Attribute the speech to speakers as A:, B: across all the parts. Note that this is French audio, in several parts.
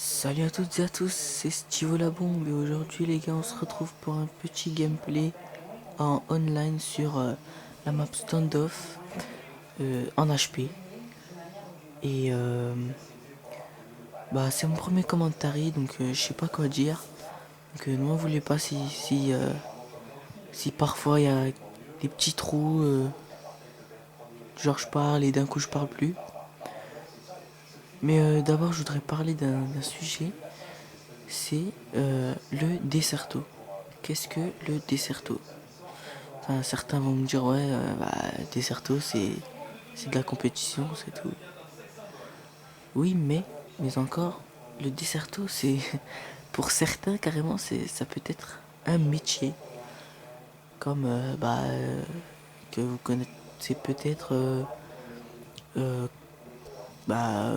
A: Salut à toutes et à tous, c'est Stivo la bombe et aujourd'hui les gars on se retrouve pour un petit gameplay en online sur la map Standoff en HP et bah c'est mon premier commentary donc je sais pas quoi dire donc ne m'en voulez pas si parfois il y a des petits trous genre je parle et d'un coup je parle plus mais d'abord je voudrais parler d'un sujet, c'est le Desserto. Qu'est-ce que le Desserto? Enfin, certains vont me dire ouais, bah, Desserto c'est de la compétition, c'est tout. Oui, mais encore, le Desserto c'est pour certains carrément ça peut être un métier, comme que vous connaissez peut-être euh, bah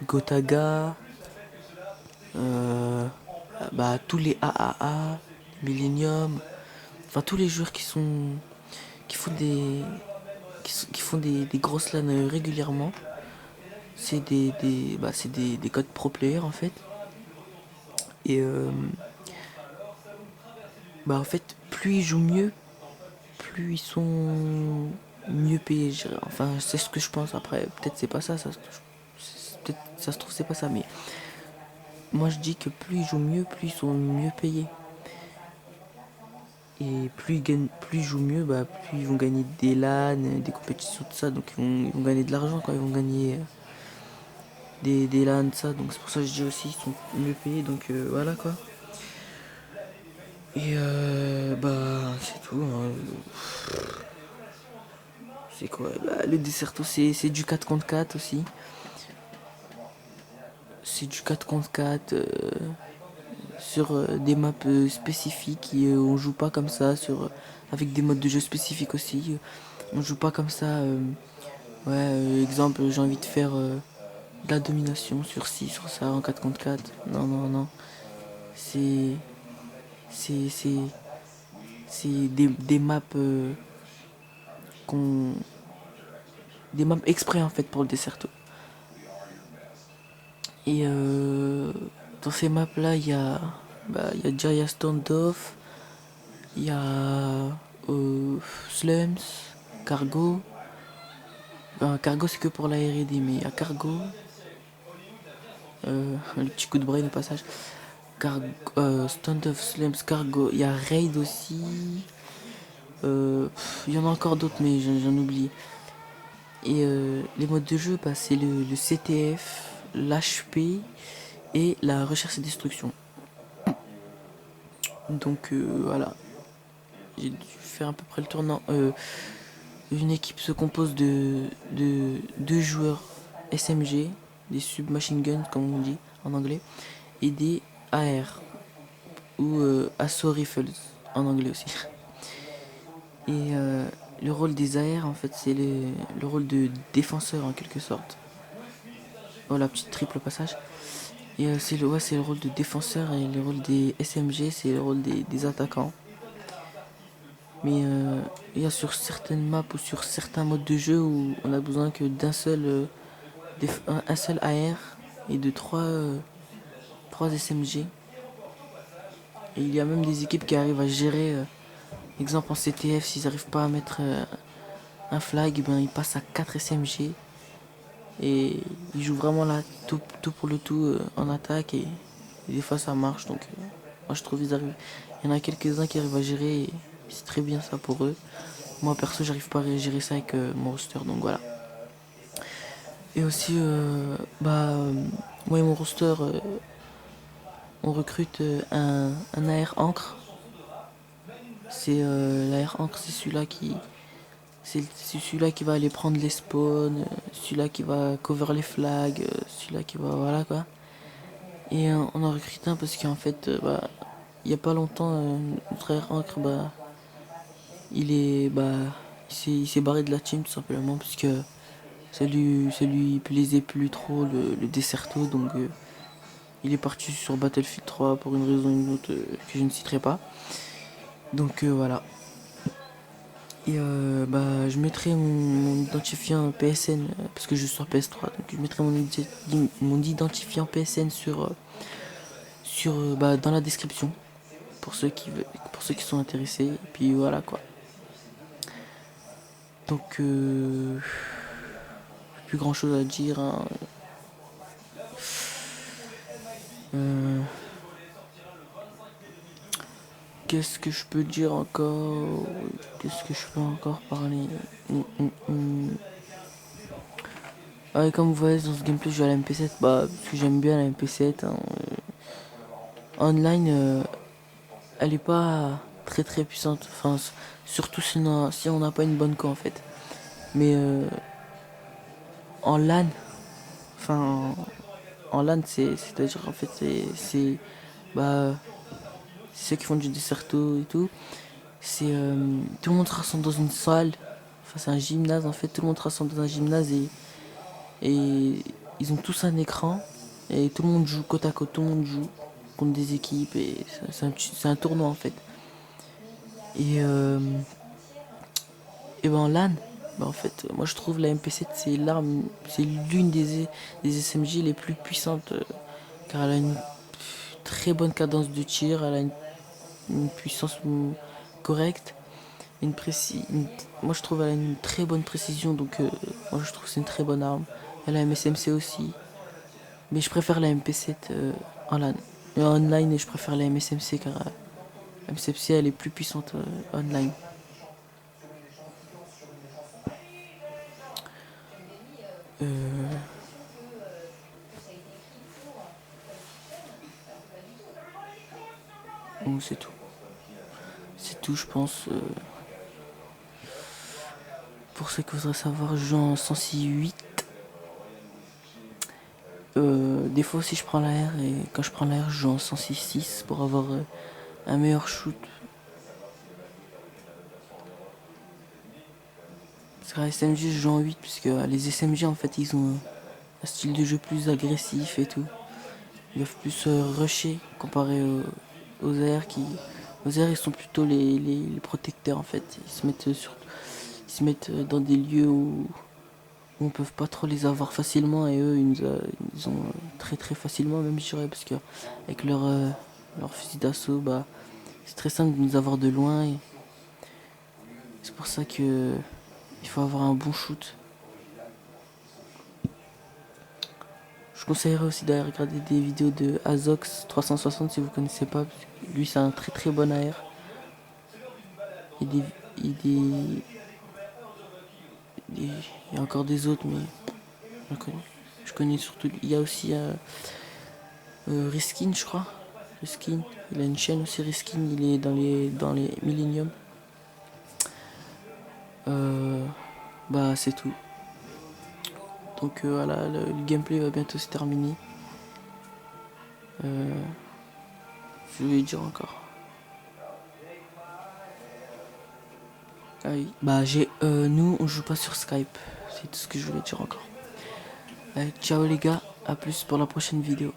A: Gotaga, euh, bah tous les AAA, Millennium, enfin tous les joueurs qui font qui font des grosses LAN régulièrement. C'est des codes pro player en fait. Et bah en fait, plus ils jouent mieux, plus ils sont mieux payés. Enfin, c'est ce que je pense. Après, peut-être c'est pas ça. Peut-être ça se trouve c'est pas ça. Mais moi je dis que plus ils jouent mieux, plus ils sont mieux payés. Et plus ils jouent mieux, bah plus ils vont gagner des LAN, des compétitions, tout ça. Donc ils vont gagner de l'argent quoi. Ils vont gagner des LAN, ça. Donc c'est pour ça que je dis aussi ils sont mieux payés. Donc voilà quoi. Et bah c'est tout, hein. C'est quoi? Bah, le Desserto c'est du 4 contre 4 aussi. C'est du 4 contre 4 sur des maps spécifiques. Et, on joue pas comme ça avec des modes de jeu spécifiques aussi. On joue pas comme ça. Ouais, exemple, j'ai envie de faire de la domination sur sur ça en 4 contre 4. Non, non, non. C'est. C'est. C'est. C'est des maps qu'on. Des maps exprès en fait pour le Desserto. Et dans ces maps là, il y a Jaya Standoff, il y a Slums, Cargo. Ben, Cargo c'est que pour la R&D, mais il y a Cargo, le petit coup de brain au passage. Standoff, Slums, Cargo, il y a Raid aussi. Il y en a encore d'autres, mais j'en oublie. Et les modes de jeu, bah, c'est le CTF, l'HP et la recherche et destruction. Donc voilà, j'ai dû faire à peu près le tournant. Une équipe se compose de deux joueurs SMG, des submachine guns comme on dit en anglais, et des AR ou Assault Rifles en anglais aussi. Et le rôle des AR en fait c'est le rôle de défenseur en quelque sorte. Oh la petite triple passage. Et c'est le rôle de défenseur et le rôle des SMG c'est le rôle des attaquants. Mais il y a sur certaines maps ou sur certains modes de jeu où on a besoin que d'un seul, un seul AR et de trois SMG. Et il y a même des équipes qui arrivent à gérer, exemple en CTF, s'ils n'arrivent pas à mettre un flag, ben ils passent à 4 SMG. Et ils jouent vraiment là, tout pour le tout en attaque. Et des fois ça marche. Donc moi je trouve qu'ils arrivent. Il y en a quelques-uns qui arrivent à gérer. Et c'est très bien ça pour eux. Moi perso j'arrive pas à gérer ça avec mon roster. Donc voilà. Et aussi, moi et mon roster, on recrute un AR Ancre. C'est l'AR Ancre, c'est celui-là qui va aller prendre les spawns, celui-là qui va cover les flags, celui-là qui va, voilà quoi. Et on en recrute un parce qu'en fait, il y a pas longtemps, notre AR Ancre, il s'est barré de la team tout simplement parce que ça lui plaisait plus trop le Desserto, donc il est parti sur Battlefield 3 pour une raison ou une autre que je ne citerai pas. Donc voilà. Et bah, je mettrai mon identifiant PSN, parce que je suis sur PS3, donc je mettrai mon identifiant PSN bah, dans la description pour ceux qui sont intéressés. Et puis voilà quoi. Donc plus grand chose à dire, hein. Euh, Qu'est-ce que je peux dire encore? Qu'est-ce que je peux encore parler? Ah, et comme vous voyez dans ce gameplay, je joue à la MP7, bah, parce que j'aime bien la MP7, hein. Online, elle est pas très très puissante, enfin, surtout si on n'a pas une bonne co en fait. Mais en LAN, enfin, en LAN, c'est-à-dire en fait, bah, c'est ceux qui font du Desserto et tout. C'est tout le monde se rassemble dans une salle. Enfin, c'est un gymnase en fait. Tout le monde se rassemble dans un gymnase et ils ont tous un écran et tout le monde joue côte à côte. Tout le monde joue contre des équipes et c'est un tournoi en fait. Et et ben en LAN, bah en fait, moi je trouve la MP7 c'est l'arme, c'est l'une des SMG les plus puissantes car elle a une très bonne cadence de tir, elle a une puissance correcte. Moi je trouve elle a une très bonne précision donc moi je trouve que c'est une très bonne arme. Elle a un MSMC aussi, mais je préfère la MP7 en LAN. Et en online je préfère la MSMC car la MSMC elle est plus puissante online. Euh, donc c'est tout. C'est tout je pense. Pour ceux qui voudraient savoir, je joue en 106.8. Des fois aussi je prends la R et quand je prends la R je joue en 106.6 pour avoir un meilleur shoot. Parce qu'à SMG je joue en 8 puisque les SMG en fait ils ont un style de jeu plus agressif et tout. Ils doivent plus rusher comparé aux AR qui. Aux AR ils sont plutôt les protecteurs en fait. Ils se mettent dans des lieux où on peut pas trop les avoir facilement et eux ils ont très très facilement même je dirais parce que avec leur fusil d'assaut bah c'est très simple de nous avoir de loin et c'est pour ça que il faut avoir un bon shoot. Je conseillerais aussi d'aller regarder des vidéos de Azox 360 si vous connaissez pas, parce que lui c'est un très très bon AR. Il y a il y a il y a encore des autres mais je connais surtout. Il y a aussi Riskin je crois. Riskin, il a une chaîne aussi Riskin, il est dans les Millennium. Bah c'est tout. Donc voilà, le gameplay va bientôt se terminer. Je vais dire encore. Ah oui. Bah nous on joue pas sur Skype. C'est tout ce que je voulais dire encore. Ciao les gars, à plus pour la prochaine vidéo.